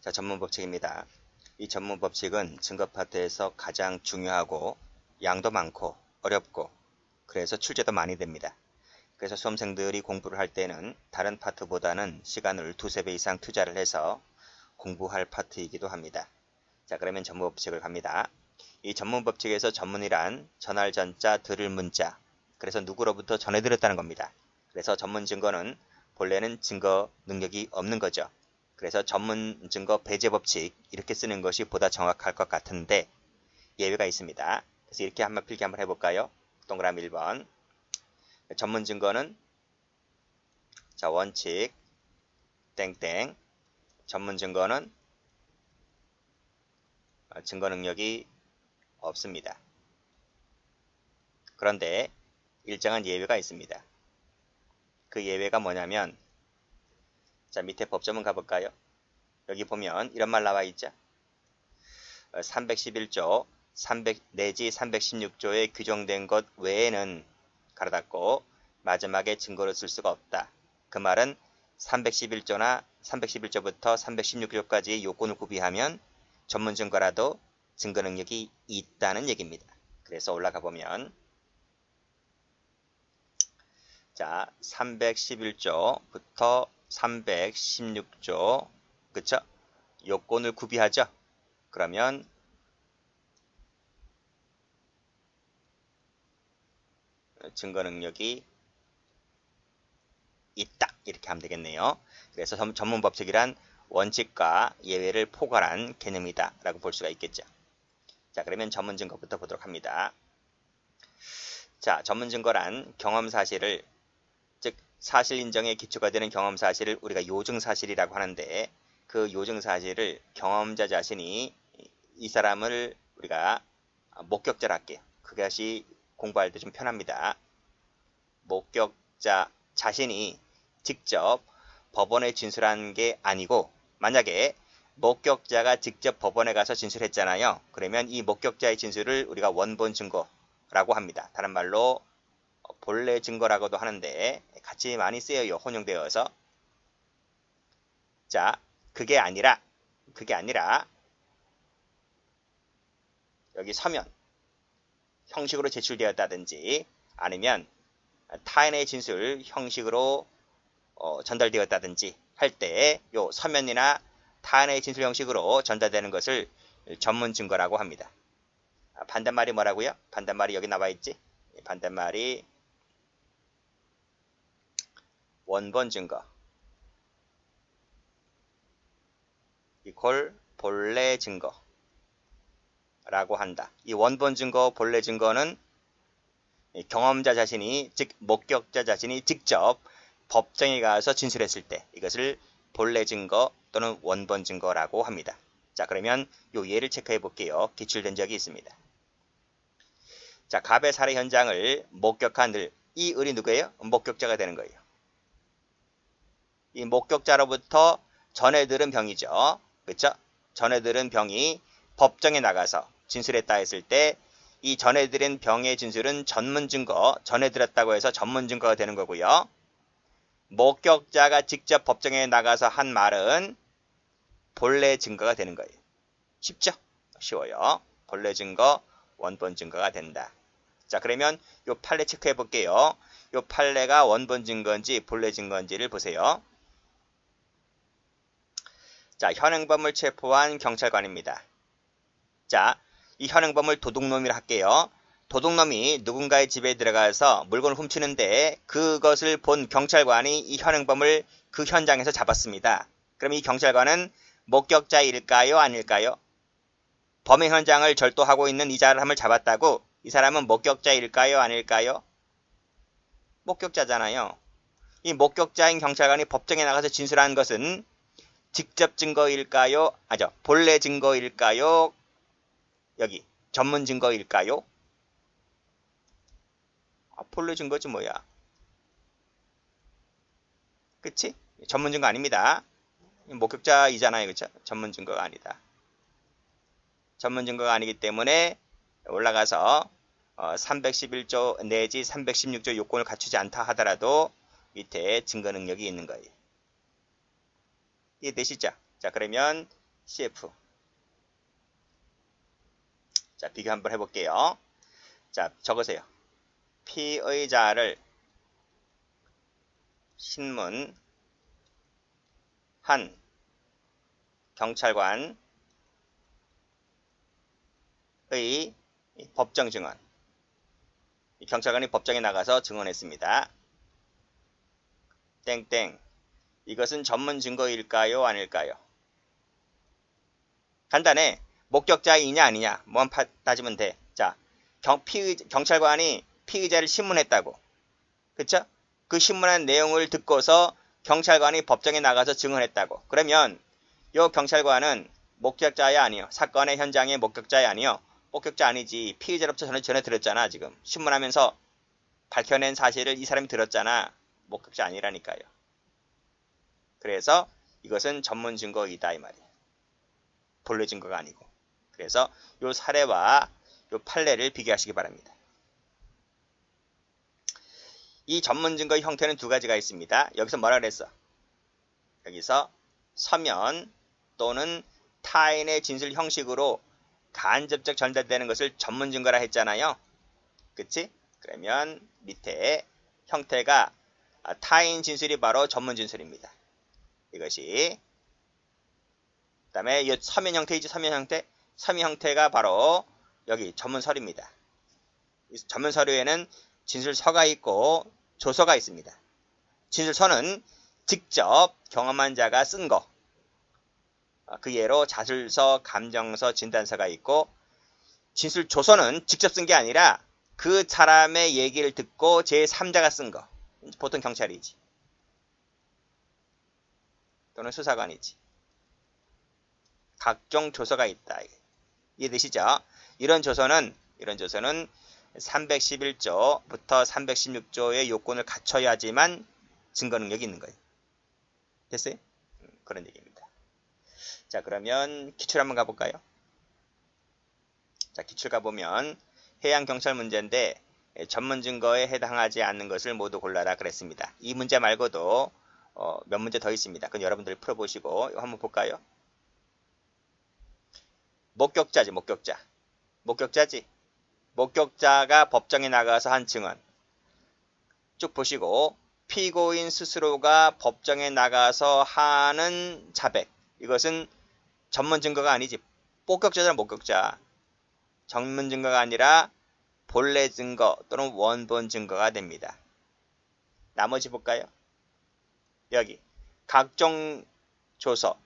자, 전문법칙입니다. 이 전문법칙은 증거 파트에서 가장 중요하고 양도 많고 어렵고 그래서 출제도 많이 됩니다. 그래서 수험생들이 공부를 할 때는 다른 파트보다는 시간을 두세 배 이상 투자를 해서 공부할 파트이기도 합니다. 자, 그러면 전문법칙을 갑니다. 이 전문법칙에서 전문이란 전할 전자 들을 문자, 그래서 누구로부터 전해 들었다는 겁니다. 그래서 전문 증거는 본래는 증거 능력이 없는 거죠. 그래서 전문 증거 배제 법칙 이렇게 쓰는 것이 보다 정확할 것 같은데 예외가 있습니다. 그래서 이렇게 한번 필기 한번 해볼까요? 동그라미 1번. 전문 증거는 자, 원칙 땡땡. 전문 증거는 증거 능력이 없습니다. 그런데 일정한 예외가 있습니다. 그 예외가 뭐냐면 자, 밑에 법조문 가볼까요? 여기 보면 이런 말 나와 있죠. 311조 300 내지 316조에 규정된 것 외에는 가로 닫고 마지막에 증거로 쓸 수가 없다. 그 말은 311조나 311조부터 316조까지 요건을 구비하면 전문 증거라도 증거 능력이 있다는 얘기입니다. 그래서 올라가 보면 자, 311조부터 316조 그쵸? 요건을 구비하죠. 그러면 증거 능력이 있다 이렇게 하면 되겠네요. 그래서 전문법칙이란 원칙과 예외를 포괄한 개념이다 라고 볼 수가 있겠죠. 자, 그러면 전문 증거부터 보도록 합니다. 자, 전문 증거란 경험 사실을 즉 사실 인정에 기초가 되는 경험 사실을 우리가 요증 사실이라고 하는데 그 요증 사실을 경험자 자신이 이 사람을 우리가 목격자라 할게요. 그것이 공부할 때 좀 편합니다. 목격자 자신이 직접 법원에 진술한 게 아니고 만약에 목격자가 직접 법원에 가서 진술했잖아요. 그러면 이 목격자의 진술을 우리가 원본 증거라고 합니다. 다른 말로 본래 증거라고도 하는데 같이 많이 쓰여요. 혼용되어서. 자, 그게 아니라 여기 서면 형식으로 제출되었다든지 아니면 타인의 진술 형식으로 전달되었다든지 할 때 요 서면이나 타인의 진술 형식으로 전달되는 것을 전문 증거라고 합니다. 반대말이 뭐라고요? 반대말이 여기 나와 있지? 반대말이 원본 증거 이퀄 본래 증거라고 한다. 이 원본 증거, 본래 증거는 경험자 자신이 즉 목격자 자신이 직접 법정에 가서 진술했을 때 이것을 본래 증거 또는 원본 증거라고 합니다. 자, 그러면 요 예를 체크해 볼게요. 기출된 적이 있습니다. 자, 갑의 살해 현장을 목격한 을, 이 을이 누구예요? 목격자가 되는 거예요. 이 목격자로부터 전해 들은 병이죠. 그렇죠? 전해 들은 병이 법정에 나가서 진술했다 했을 때 이 전해 들은 병의 진술은 전문 증거, 전해 들었다고 해서 전문 증거가 되는 거고요. 목격자가 직접 법정에 나가서 한 말은 본래 증거가 되는 거예요. 쉽죠? 쉬워요. 본래 증거, 원본 증거가 된다. 자, 그러면 요 판례 체크해 볼게요. 요 판례가 원본 증거인지 본래 증거인지를 보세요. 자, 현행범을 체포한 경찰관입니다. 자, 이 현행범을 도둑놈이라 할게요. 도둑놈이 누군가의 집에 들어가서 물건을 훔치는데 그것을 본 경찰관이 이 현행범을 그 현장에서 잡았습니다. 그럼 이 경찰관은 목격자일까요? 아닐까요? 범행 현장을 절도하고 있는 이 사람을 잡았다고 이 사람은 목격자일까요? 아닐까요? 목격자잖아요. 이 목격자인 경찰관이 법정에 나가서 진술한 것은 직접 증거일까요? 아니죠. 본래 증거일까요? 여기 전문 증거일까요? 본래 증거지 뭐야. 그치? 전문 증거 아닙니다. 목격자이잖아요. 그쵸? 전문 증거가 아니다. 전문 증거가 아니기 때문에 올라가서 311조 내지 316조 요건을 갖추지 않다 하더라도 밑에 증거 능력이 있는 거예요. 이해되시죠? 자, 그러면 CF. 자, 비교 한번 해볼게요. 자, 적으세요. 피의자를 신문한 경찰관의 법정 증언. 경찰관이 법정에 나가서 증언했습니다. 땡땡. 이것은 전문 증거일까요? 아닐까요? 간단해. 목격자이냐 아니냐 뭐만 따지면 돼. 자, 경찰관이 피의자를 신문했다고. 그쵸? 그 신문한 내용을 듣고서 경찰관이 법정에 나가서 증언했다고. 그러면 요 경찰관은 목격자야 아니요? 사건의 현장의 목격자야 아니요? 목격자 아니지. 피의자로부터 전해 들었잖아. 지금 신문하면서 밝혀낸 사실을 이 사람이 들었잖아. 목격자 아니라니까요. 그래서 이것은 전문 증거이다 이 말이에요. 본래 증거가 아니고. 그래서 요 사례와 요 판례를 비교하시기 바랍니다. 이 전문 증거의 형태는 두 가지가 있습니다. 여기서 뭐라 그랬어? 여기서 서면 또는 타인의 진술 형식으로 간접적 전달되는 것을 전문 증거라 했잖아요. 그치? 그러면 밑에 형태가 타인 진술이 바로 전문 진술입니다. 이것이 그 다음에 이 서면 형태이지. 서면 형태. 서면 형태가 바로 여기 전문 서류입니다. 이 전문 서류에는 진술서가 있고 조서가 있습니다. 진술서는 직접 경험한 자가 쓴 거. 그 예로 자술서, 감정서, 진단서가 있고, 진술조서는 직접 쓴 게 아니라 그 사람의 얘기를 듣고 제3자가 쓴 거. 보통 경찰이지. 또는 수사관이지. 각종 조서가 있다. 이해되시죠? 이런 조서는 311조부터 316조의 요건을 갖춰야지만 증거 능력이 있는 거예요. 됐어요? 그런 얘기입니다. 자, 그러면 기출 한번 가볼까요? 자, 기출 가보면 해양경찰 문제인데 전문 증거에 해당하지 않는 것을 모두 골라라 그랬습니다. 이 문제 말고도 몇 문제 더 있습니다. 그건 여러분들이 풀어보시고 한번 볼까요? 목격자지, 목격자. 목격자지. 목격자가 법정에 나가서 한 증언. 쭉 보시고 피고인 스스로가 법정에 나가서 하는 자백. 이것은 전문 증거가 아니지. 목격자잖아, 목격자. 전문 증거가 아니라 본래 증거 또는 원본 증거가 됩니다. 나머지 볼까요? 여기 각종 조서.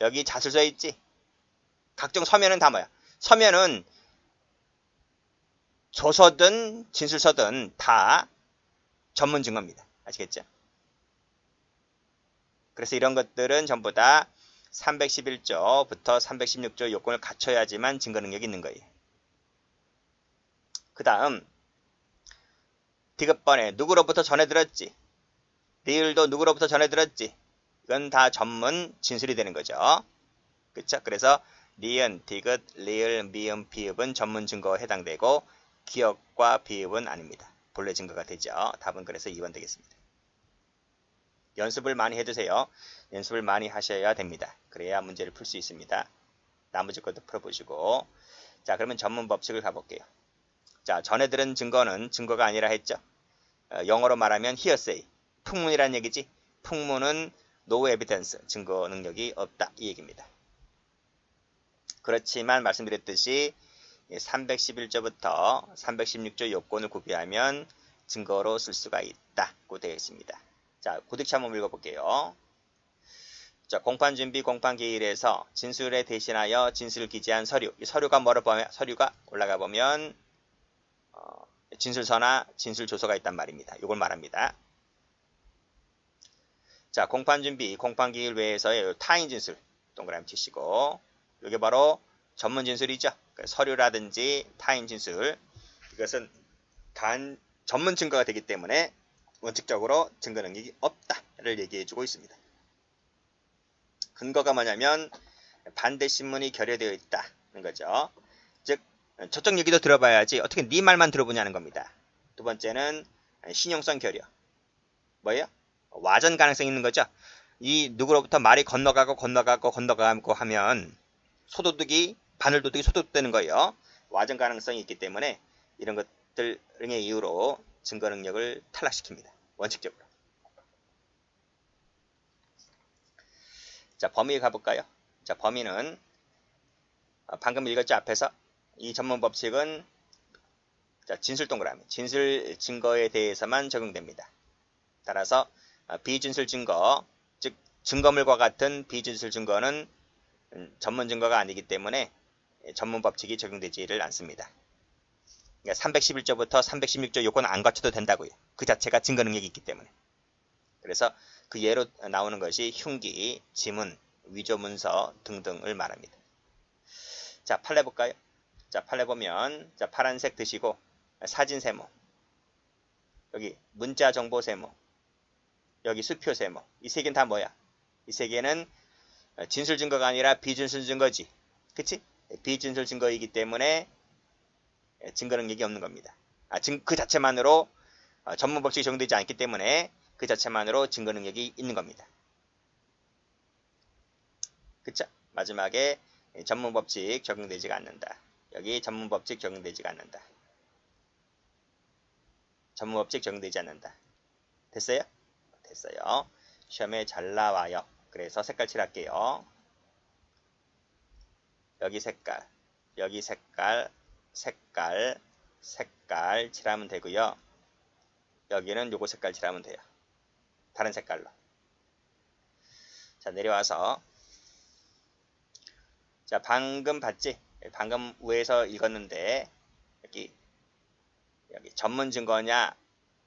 여기 자술서에 있지. 각종 서면은 다 뭐야? 서면은 조서든 진술서든 다 전문 증거입니다. 아시겠죠? 그래서 이런 것들은 전부 다 311조부터 316조 요건을 갖춰야지만 증거 능력이 있는 거예요. 그 다음 디귿번에 누구로부터 전해 들었지. 리을도 누구로부터 전해 들었지. 이건 다 전문 진술이 되는 거죠. 그쵸? 그래서 니은, 디귿, 리을, 미음, 비읍은 전문 증거에 해당되고 기억과 비읍은 아닙니다. 본래 증거가 되죠. 답은 그래서 2번 되겠습니다. 연습을 많이 해두세요. 연습을 많이 하셔야 됩니다. 그래야 문제를 풀 수 있습니다. 나머지 것도 풀어보시고. 자, 그러면 전문 법칙을 가볼게요. 자, 전해 들은 증거는 증거가 아니라 했죠. 영어로 말하면 hearsay, 풍문이란 얘기지. 풍문은 no evidence, 증거 능력이 없다 이 얘기입니다. 그렇지만 말씀드렸듯이 311조부터 316조 요건을 구비하면 증거로 쓸 수가 있다고 되어 있습니다. 자, 고딕체 한번 읽어볼게요. 자, 공판준비 공판기일에서 진술에 대신하여 진술을 기재한 서류. 이 서류가 뭐로 보면 서류가 올라가 보면 진술서나 진술조서가 있단 말입니다. 이걸 말합니다. 자, 공판준비 공판기일 외에서의 타인 진술 동그라미 치시고 이게 바로 전문 진술이죠. 서류라든지 타인 진술 이것은 전문 증거가 되기 때문에 원칙적으로 증거 능력이 없다를 얘기해주고 있습니다. 근거가 뭐냐면 반대 신문이 결여되어 있다는 거죠. 즉 저쪽 얘기도 들어봐야지 어떻게 네 말만 들어보냐는 겁니다. 두 번째는 신용성 결여. 뭐예요? 와전 가능성이 있는 거죠. 이 누구로부터 말이 건너가고 하면 소도둑이 바늘도둑이 소도둑되는 거예요. 와전 가능성이 있기 때문에 이런 것들 등의 이유로 증거 능력을 탈락시킵니다. 원칙적으로. 자, 범위 가볼까요? 자, 범위는 방금 읽었죠, 앞에서. 이 전문 법칙은 자, 진술 동그라미, 진술 증거에 대해서만 적용됩니다. 따라서 비진술 증거, 즉 증거물과 같은 비진술 증거는 전문 증거가 아니기 때문에 전문 법칙이 적용되지를 않습니다. 그러니까 311조부터 316조 요건 안 갖춰도 된다고요. 그 자체가 증거 능력이 있기 때문에. 그래서 그 예로 나오는 것이 흉기, 지문, 위조 문서 등등을 말합니다. 자, 판례 볼까요? 자, 판례 보면 자, 파란색 드시고 사진 세모, 여기 문자 정보 세모, 여기 수표 세모. 이 세 개는 다 뭐야? 이 세 개는 진술 증거가 아니라 비진술 증거지. 그치? 비진술 증거이기 때문에 증거 능력이 없는 겁니다. 그 자체만으로 전문 법칙이 적용되지 않기 때문에 그 자체만으로 증거 능력이 있는 겁니다. 그쵸? 마지막에 전문 법칙 적용되지가 않는다. 여기 전문 법칙 적용되지가 않는다. 전문 법칙 적용되지 않는다. 됐어요? 됐어요. 시험에 잘 나와요. 그래서 색깔 칠할게요. 여기 색깔, 여기 색깔, 색깔 칠하면 되고요. 여기는 요거 색깔 칠하면 돼요. 다른 색깔로. 자, 내려와서 자, 방금 봤지? 방금 위에서 읽었는데 여기 전문 증거냐,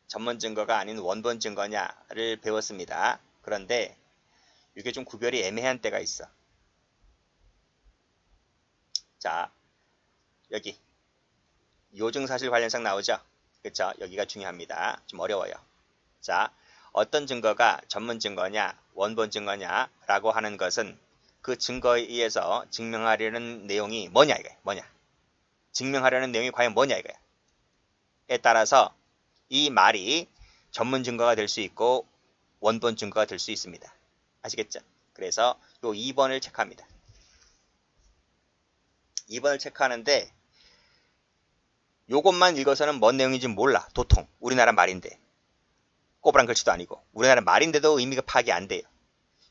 전문 증거가 아닌 원본 증거냐를 배웠습니다. 그런데 이게 좀 구별이 애매한 때가 있어. 자, 여기 요증사실 관련상 나오죠? 그쵸? 여기가 중요합니다. 좀 어려워요. 자, 어떤 증거가 전문 증거냐, 원본 증거냐 라고 하는 것은 그 증거에 의해서 증명하려는 내용이 뭐냐 이거야. 뭐냐. 증명하려는 내용이 과연 뭐냐 이거야. 에 따라서 이 말이 전문 증거가 될 수 있고 원본 증거가 될 수 있습니다. 아시겠죠? 그래서 요 2번을 체크합니다. 2번을 체크하는데 요것만 읽어서는 뭔 내용인지 몰라. 도통. 우리나라 말인데. 꼬부랑 글씨도 아니고. 우리나라 말인데도 의미가 파악이 안 돼요.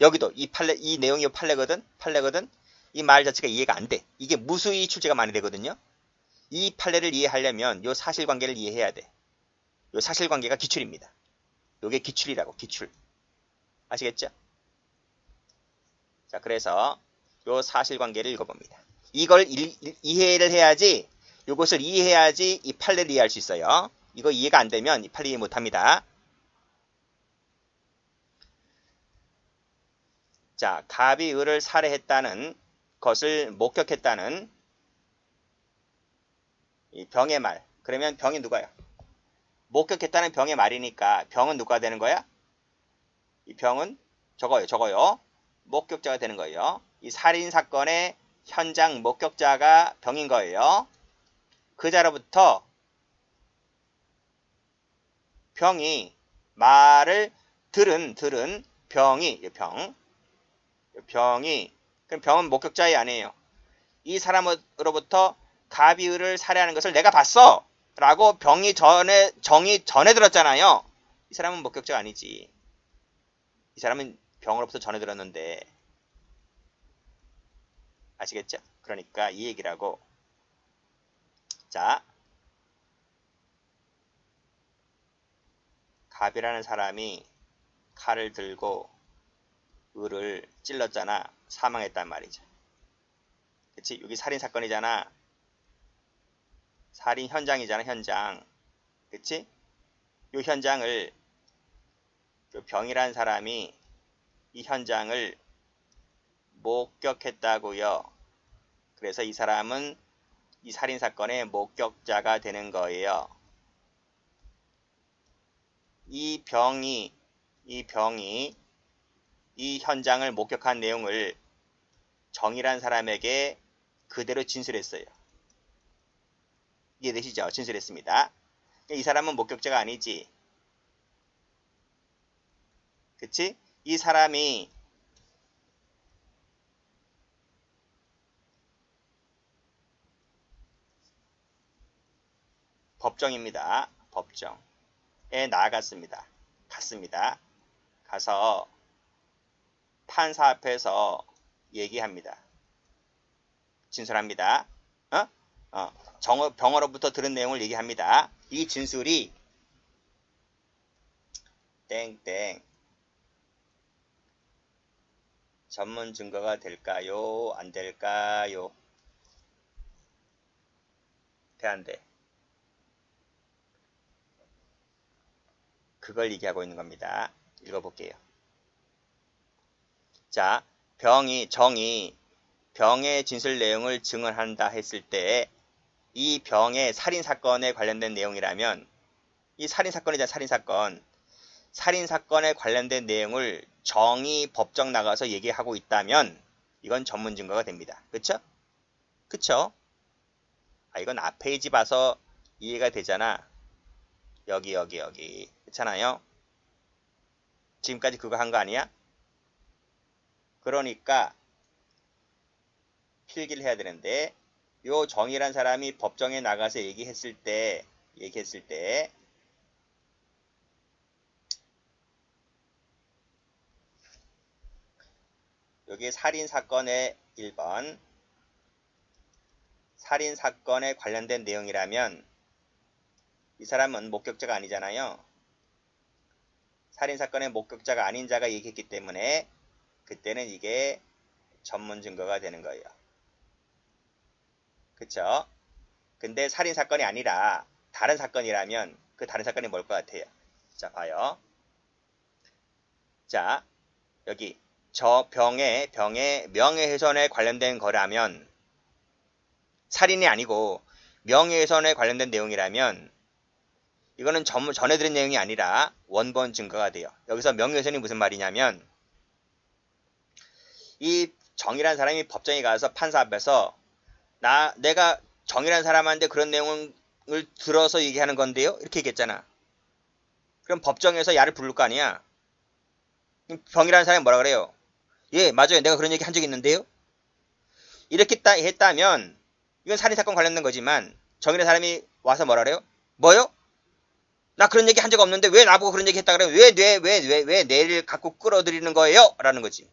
여기도 이 내용이 판례거든. 이 말 자체가 이해가 안 돼. 이게 무수히 출제가 많이 되거든요. 이 판례를 이해하려면 요 사실관계를 이해해야 돼. 요 사실관계가 기출입니다. 요게 기출이라고. 기출. 아시겠죠? 자, 그래서 요 사실관계를 읽어봅니다. 이걸 이해를 해야지, 요것을 이해해야지 이 판례를 이해할 수 있어요. 이거 이해가 안 되면 이 판례 이해 못합니다. 자, 갑이 을을 살해했다는 것을 목격했다는 이 병의 말. 그러면 병이 누가요? 목격했다는 병의 말이니까 병은 누가 되는 거야? 이 병은 저거요. 목격자가 되는 거예요. 이 살인사건의 현장 목격자가 병인 거예요. 그자로부터 병이 말을 들은 병이 그럼 병은 목격자이 아니에요. 이 사람으로부터 갑이 을을 살해하는 것을 내가 봤어 라고 정이 전해 들었잖아요. 이 사람은 목격자가 아니지. 이 사람은 병으로부터 전해 들었는데. 아시겠죠? 그러니까 이 얘기라고. 자, 갑이라는 사람이 칼을 들고 을을 찔렀잖아. 사망했단 말이죠. 그치? 여기 살인사건이잖아. 살인 현장이잖아. 현장. 그치? 이 현장을 병이라는 사람이 이 현장을 목격했다고요. 그래서 이 사람은 이 살인사건의 목격자가 되는 거예요. 이 병이 이 현장을 목격한 내용을 정이란 사람에게 그대로 진술했어요. 이해되시죠? 진술했습니다. 이 사람은 목격자가 아니지. 그치? 이 사람이 법정입니다. 법정에 나아갔습니다. 갔습니다. 가서 판사 앞에서 얘기합니다. 진술합니다. 병어로부터 들은 내용을 얘기합니다. 이 진술이 땡땡 전문 증거가 될까요? 안 될까요? 돼, 안 돼? 그걸 얘기하고 있는 겁니다. 읽어볼게요. 자, 정이 병의 진술 내용을 증언한다 했을 때 이 병의 살인사건에 관련된 내용이라면 이 살인사건이잖아, 살인사건. 살인사건에 관련된 내용을 정이 법정 나가서 얘기하고 있다면 이건 전문 증거가 됩니다. 그쵸? 그쵸? 이건 앞 페이지 봐서 이해가 되잖아. 여기. 그렇잖아요? 지금까지 그거 한 거 아니야? 그러니까 필기를 해야 되는데 요 정이란 사람이 법정에 나가서 얘기했을 때 여기 살인사건의 1번 살인사건에 관련된 내용이라면 이 사람은 목격자가 아니잖아요. 살인사건의 목격자가 아닌 자가 얘기했기 때문에 그때는 이게 전문 증거가 되는 거예요. 그쵸? 근데 살인사건이 아니라 다른 사건이라면 그 다른 사건이 뭘 것 같아요? 자, 봐요. 자, 여기 저 병의 명예훼손에 관련된 거라면 살인이 아니고 명예훼손에 관련된 내용이라면 이거는 전에 들은 내용이 아니라 원본 증거가 돼요. 여기서 명예훼손이 무슨 말이냐면 이 정이라는 사람이 법정에 가서 판사 앞에서 내가 정이라는 사람한테 그런 내용을 들어서 얘기하는 건데요. 이렇게 얘기했잖아. 그럼 법정에서 야를 부를 거 아니야. 병이라는 사람이 뭐라 그래요? 예, 맞아요. 내가 그런 얘기 한 적이 있는데요. 이렇게 했다면 이건 살인사건 관련된 거지만 정이라는 사람이 와서 뭐라 그래요? 뭐요? 나 그런 얘기 한 적 없는데 왜 나보고 그런 얘기 했다 그래요? 왜 뇌를 갖고 끌어들이는 거예요? 라는 거지.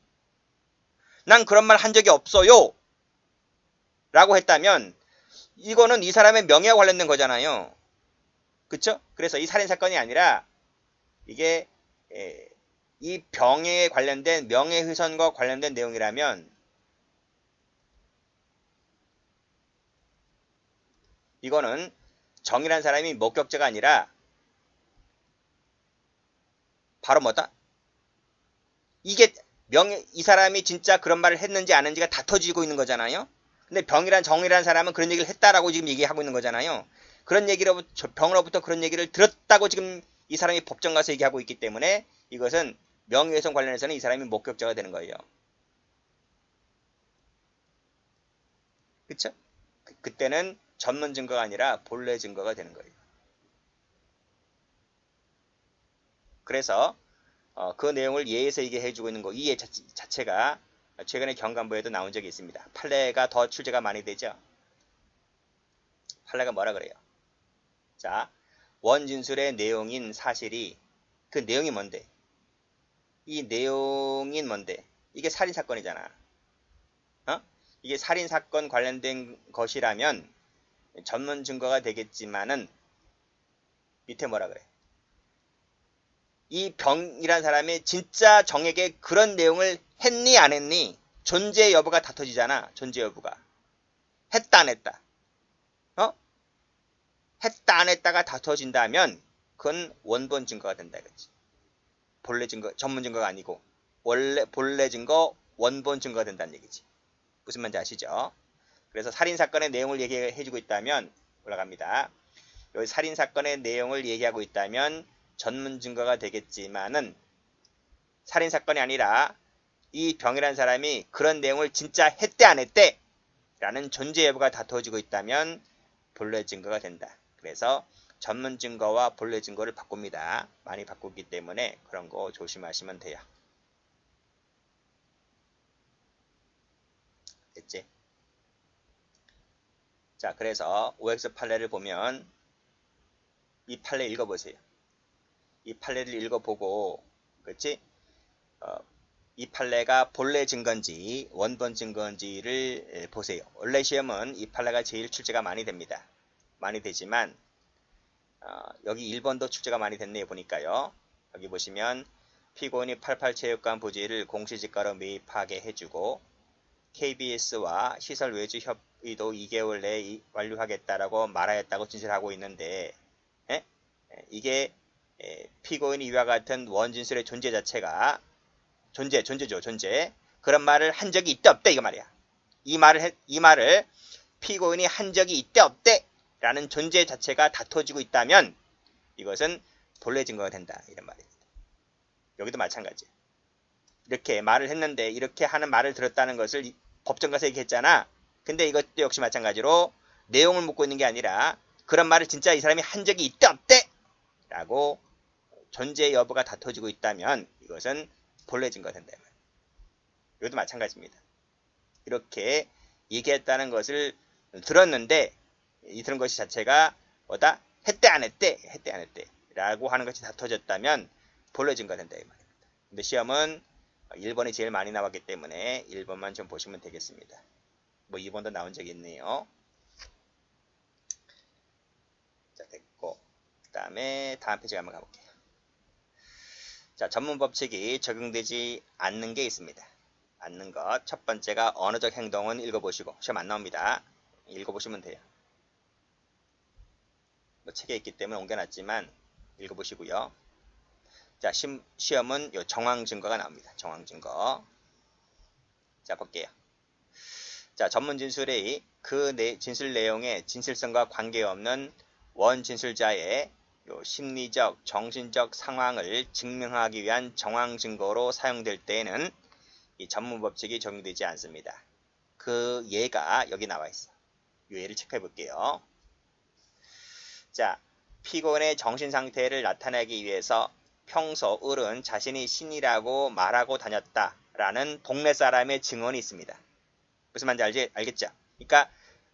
난 그런 말 한 적이 없어요. 라고 했다면 이거는 이 사람의 명예와 관련된 거잖아요. 그쵸? 그래서 이 살인사건이 아니라 이게 이 병에 관련된 명예훼손과 관련된 내용이라면 이거는 정이라는 사람이 목격자가 아니라 바로 뭐다? 이게 이 사람이 진짜 그런 말을 했는지 안 했는지가 다 터지고 있는 거잖아요. 근데 정이란 사람은 그런 얘기를 했다라고 지금 얘기하고 있는 거잖아요. 병으로부터 그런 얘기를 들었다고 지금 이 사람이 법정 가서 얘기하고 있기 때문에 이것은 명예훼손 관련해서는 이 사람이 목격자가 되는 거예요. 그쵸? 그때는 전문 증거가 아니라 본래 증거가 되는 거예요. 그래서 그 내용을 예에서 얘기해주고 있는 거, 이 예 자체가 최근에 경감부에도 나온 적이 있습니다. 판례가 더 출제가 많이 되죠. 판례가 뭐라 그래요? 자, 원진술의 내용인 사실이 그 내용이 뭔데? 이 내용인 뭔데? 이게 살인사건이잖아. 이게 살인사건 관련된 것이라면 전문 증거가 되겠지만은 밑에 뭐라 그래? 이 병이란 사람이 진짜 정에게 그런 내용을 했니 안 했니? 존재 여부가 다퉈지잖아. 존재 여부가. 했다 안 했다. 했다 안 했다가 다퉈진다면 그건 원본 증거가 된다 이거지. 본래 증거, 전문 증거가 아니고 본래 증거, 원본 증거가 된다는 얘기지. 무슨 말인지 아시죠? 그래서 살인사건의 내용을 얘기해주고 있다면 올라갑니다. 여기 살인사건의 내용을 얘기하고 있다면 전문 증거가 되겠지만은 살인사건이 아니라 이 병이라는 사람이 그런 내용을 진짜 했대 안 했대 라는 존재 여부가 다투어지고 있다면 본래 증거가 된다. 그래서 전문 증거와 본래 증거를 바꿉니다. 많이 바꾸기 때문에 그런 거 조심하시면 돼요. 됐지? 자, 그래서 OX 판례를 보면 이 판례 읽어보세요. 이 판례를 읽어보고, 그렇지? 이 판례가 본래 증거인지 원본 증거인지를 보세요. 원래 시험은 이 판례가 제일 출제가 많이 됩니다. 많이 되지만 여기 1번도 출제가 많이 됐네요. 보니까요. 여기 보시면 피고인이 88체육관 부지를 공시지가로 매입하게 해주고 KBS와 시설 외주 협의도 2개월 내에 완료하겠다라고 말하였다고 진술하고 있는데 이게 피고인이 이와 같은 원진술의 존재 자체가 존재죠. 그런 말을 한 적이 있대 없대 이거 말이야. 이 말을 피고인이 한 적이 있대 없대 라는 존재 자체가 다퉈지고 있다면 이것은 본래 증거가 된다 이런 말입니다. 여기도 마찬가지. 이렇게 말을 했는데 이렇게 하는 말을 들었다는 것을 법정 가서 얘기했잖아. 근데 이것도 역시 마찬가지로 내용을 묻고 있는 게 아니라 그런 말을 진짜 이 사람이 한 적이 있대 없대 라고 존재 여부가 다퉈지고 있다면 이것은 본래 증거가 된다. 이것도 마찬가지입니다. 이렇게 얘기했다는 것을 들었는데 이 들은 것이 자체가 뭐다? 했대 안 했대 라고 하는 것이 다퉈졌다면 본래 증거가 된다 이 말입니다. 근데 시험은 1번이 제일 많이 나왔기 때문에 1번만 좀 보시면 되겠습니다. 뭐 2번도 나온 적이 있네요. 자, 됐고 그 다음에 다음 페이지 한번 가볼게요. 자, 전문 법칙이 적용되지 않는 게 있습니다. 않는 것. 첫 번째가 언어적 행동은 읽어보시고 시험 안 나옵니다. 읽어보시면 돼요. 뭐 책에 있기 때문에 옮겨놨지만 읽어보시고요. 자, 시험은 요 정황 증거가 나옵니다. 정황 증거. 자, 볼게요. 자, 전문 진술의 그 진술 내용의 진실성과 관계없는 원진술자의 요 심리적, 정신적 상황을 증명하기 위한 정황 증거로 사용될 때에는 이 전문 법칙이 적용되지 않습니다. 그 예가 여기 나와 있어. 이 예를 체크해 볼게요. 자, 피고인의 정신 상태를 나타내기 위해서 평소 을은 자신이 신이라고 말하고 다녔다라는 동네 사람의 증언이 있습니다. 무슨 말인지 알겠죠? 그러니까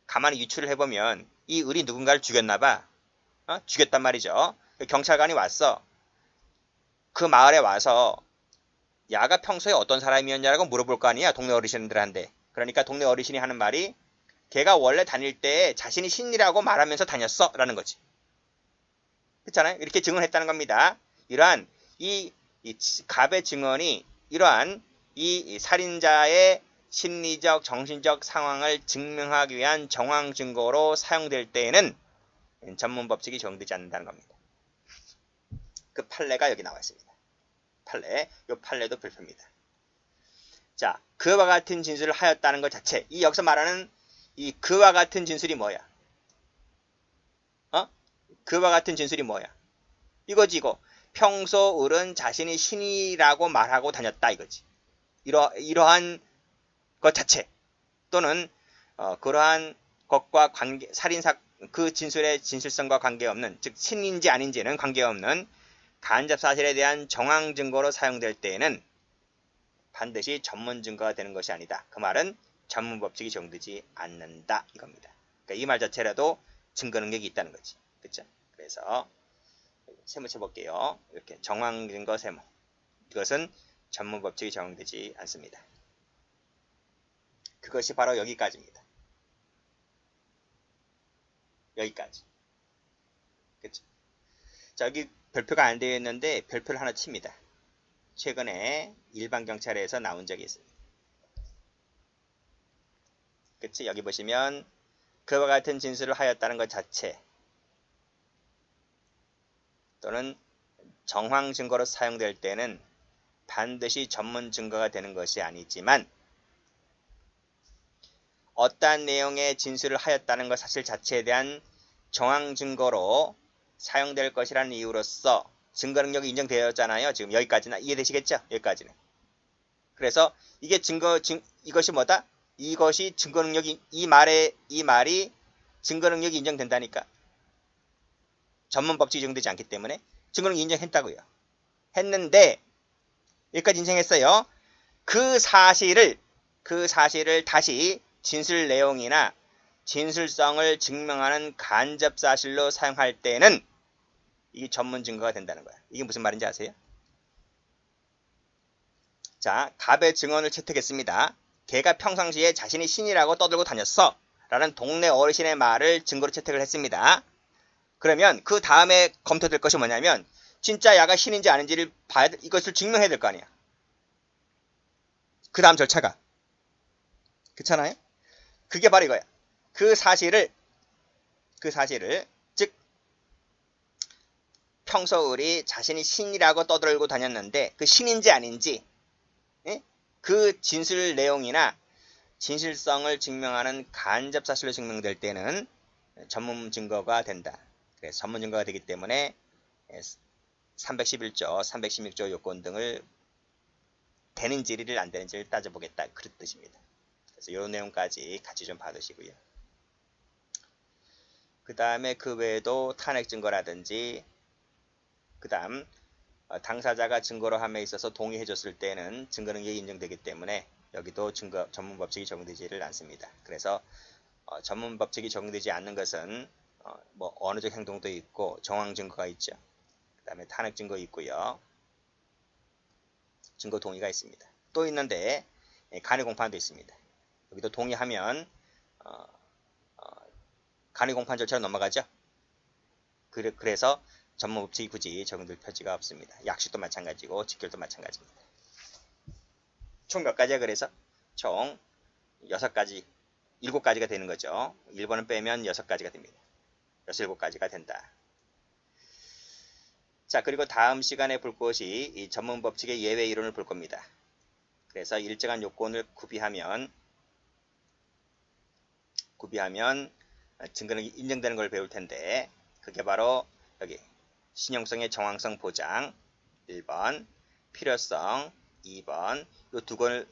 가만히 유추를 해보면 이 을이 누군가를 죽였나봐. 죽였단 말이죠. 경찰관이 왔어. 그 마을에 와서 야가 평소에 어떤 사람이었냐라고 물어볼 거 아니야. 동네 어르신들한테. 그러니까 동네 어르신이 하는 말이 걔가 원래 다닐 때 자신이 신이라고 말하면서 다녔어 라는 거지. 그렇잖아요. 이렇게 증언했다는 겁니다. 이러한 이 갑의 증언이 이러한 이 살인자의 심리적 정신적 상황을 증명하기 위한 정황 증거로 사용될 때에는 전문 법칙이 적용되지 않는다는 겁니다. 그 판례가 여기 나와 있습니다. 판례, 이 판례도 별표입니다. 자, 그와 같은 진술을 하였다는 것 자체, 이 여기서 말하는 이 그와 같은 진술이 뭐야? 그와 같은 진술이 뭐야? 이거지 이거. 평소 을은 자신이 신이라고 말하고 다녔다 이거지. 이러한 것 자체 또는 그러한 것과 관계 살인사 그 진술의 진실성과 관계없는 즉 신인지 아닌지는 관계없는 간접 사실에 대한 정황 증거로 사용될 때에는 반드시 전문 증거가 되는 것이 아니다. 그 말은 전문 법칙이 적용되지 않는다 이겁니다. 그러니까 이 말 자체라도 증거 능력이 있다는 거지. 그렇죠? 그래서 세모 쳐볼게요. 이렇게 정황 증거 세모. 이것은 전문 법칙이 적용되지 않습니다. 그것이 바로 여기까지입니다. 여기까지. 그쵸? 자, 여기 별표가 안 되어 있는데 별표를 하나 칩니다. 최근에 일반 경찰에서 나온 적이 있습니다. 그치? 여기 보시면 그와 같은 진술을 하였다는 것 자체 또는 정황 증거로 사용될 때는 반드시 전문 증거가 되는 것이 아니지만 어떠한 내용의 진술을 하였다는 것 사실 자체에 대한 정황 증거로 사용될 것이라는 이유로서 증거 능력이 인정되었잖아요. 지금 여기까지나 이해되시겠죠? 여기까지는. 그래서 이게 이것이 뭐다? 이것이 증거 능력이 이 말이 증거 능력이 인정된다니까. 전문 법칙이 적용되지 않기 때문에 증거 능력 인정했다고요. 했는데 여기까지 인정했어요. 그 사실을 다시 진술 내용이나 진술성을 증명하는 간접 사실로 사용할 때는 이게 전문 증거가 된다는 거야. 이게 무슨 말인지 아세요? 자, 갑의 증언을 채택했습니다. 걔가 평상시에 자신이 신이라고 떠들고 다녔어. 라는 동네 어르신의 말을 증거로 채택을 했습니다. 그러면 그 다음에 검토될 것이 뭐냐면 진짜 야가 신인지 아닌지를 봐야 이것을 증명해야 될 거 아니야. 그 다음 절차가. 그렇잖아요? 그게 바로 이거야. 그 사실을 즉 평소 우리 자신이 신이라고 떠들고 다녔는데 그 신인지 아닌지 그 진술 내용이나 진실성을 증명하는 간접 사실로 증명될 때는 전문 증거가 된다. 그래서 전문 증거가 되기 때문에 311조, 316조 요건 등을 되는지를 안 되는지를 따져보겠다. 그런 뜻입니다. 그래서 이 내용까지 같이 좀 봐두시고요. 그 다음에 그 외에도 탄핵 증거라든지 그 다음 당사자가 증거로 함에 있어서 동의해 줬을 때는 증거 능력이 인정되기 때문에 여기도 증거 전문 법칙이 적용되지를 않습니다. 그래서 전문 법칙이 적용되지 않는 것은 뭐 언어적 행동도 있고 정황 증거가 있죠. 그 다음에 탄핵 증거 있고요. 증거 동의가 있습니다. 또 있는데 간이 공판도 있습니다. 여기도 동의하면 간이 공판 절차로 넘어가죠. 그래서 전문 법칙이 굳이 적용될 필요가 없습니다. 약식도 마찬가지고 직결도 마찬가지입니다. 총 몇 가지야? 그래서 총 6가지, 7가지가 되는 거죠. 1번은 빼면 6가지가 됩니다. 6, 7가지가 된다. 자, 그리고 다음 시간에 볼 것이 이 전문 법칙의 예외 이론을 볼 겁니다. 그래서 일정한 요건을 구비하면 증거능력이 인정되는 걸 배울 텐데 그게 바로 여기 신용성의 정황성 보장 1번, 필요성 2번, 이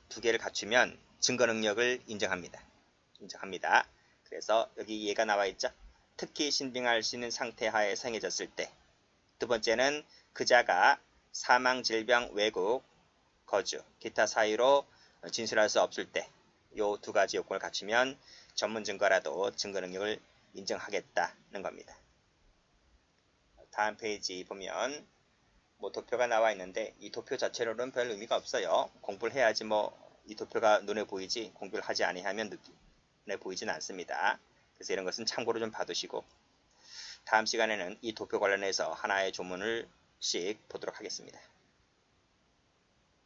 두 개를 갖추면 증거능력을 인정합니다. 그래서 여기 얘가 나와 있죠. 특히 신빙할 수 있는 상태 하에 생해졌을 때. 두 번째는 그자가 사망, 질병, 외국, 거주, 기타 사유로 진술할 수 없을 때. 이 2가지 요건을 갖추면 전문 증거라도 증거 능력을 인정하겠다는 겁니다. 다음 페이지 보면 뭐 도표가 나와 있는데 이 도표 자체로는 별 의미가 없어요. 공부를 해야지 뭐 이 도표가 눈에 보이지 공부를 하지 아니하면 눈에 보이지는 않습니다. 그래서 이런 것은 참고로 좀 봐두시고 다음 시간에는 이 도표 관련해서 하나의 조문을씩 보도록 하겠습니다.